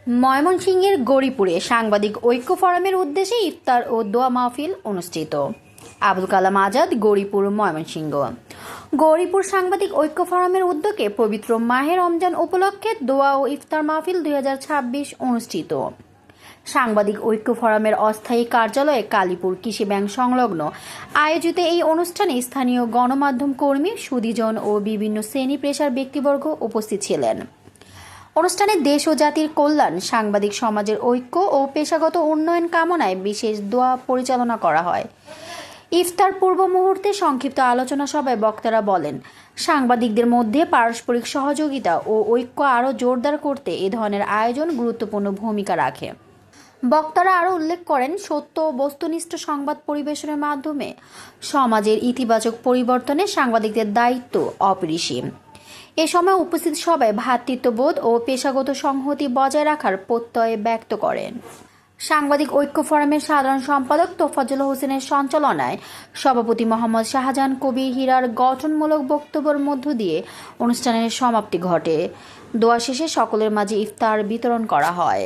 ময়মনসিংহের গৌরীপুরে সাংবাদিক ঐক্য ফোরামের উদ্দেশ্যে ইফতার ও দোয়া মাহফিল অনুষ্ঠিত। আবুল কালাম আজাদ, গৌরীপুর, ময়মনসিংহ। গৌরীপুর সাংবাদিক ঐক্য ফোরামের উদ্যোগে পবিত্র মাহে রমজান উপলক্ষে দোয়া ও ইফতার মাহফিল 2026 অনুষ্ঠিত। সাংবাদিক ঐক্য ফোরামের অস্থায়ী কার্যালয়ে কালীপুর কৃষি ব্যাংক সংলগ্ন আয়োজিত এই অনুষ্ঠানে স্থানীয় গণমাধ্যম কর্মী, সুধীজন ও বিভিন্ন শ্রেণী পেশার ব্যক্তিবর্গ উপস্থিত ছিলেন। অনুষ্ঠানে দেশ ও জাতির কল্যাণ, সাংবাদিক সমাজের ঐক্য ও পেশাগত উন্নয়ন কামনায় বিশেষ দোয়া পরিচালনা করা হয়। ইফতার পূর্ব মুহূর্তে সংক্ষিপ্ত আলোচনা সভায় বক্তারা বলেন, সাংবাদিকদের মধ্যে পারস্পরিক সহযোগিতা ও ঐক্য আরও জোরদার করতে এ ধরনের আয়োজন গুরুত্বপূর্ণ ভূমিকা রাখে। বক্তারা আরও উল্লেখ করেন, সত্য ও বস্তুনিষ্ঠ সংবাদ পরিবেশনের মাধ্যমে সমাজের ইতিবাচক পরিবর্তনে সাংবাদিকদের দায়িত্ব অপরিসীম। এ সময় উপস্থিত সবাই ভ্রাতৃত্ববোধ ও পেশাগত সংহতি বজায় রাখার প্রত্যয় ব্যক্ত করেন। সাংবাদিক ঐক্য ফোরামের সাধারণ সম্পাদক তোফাজ্জল হোসেনের সঞ্চালনায় সভাপতি মোহাম্মদ শাহজাহান কবির হীরার গঠনমূলক বক্তব্যের মধ্য দিয়ে অনুষ্ঠানের সমাপ্তি ঘটে। দোয়া শেষে সকলের মাঝে ইফতার বিতরণ করা হয়।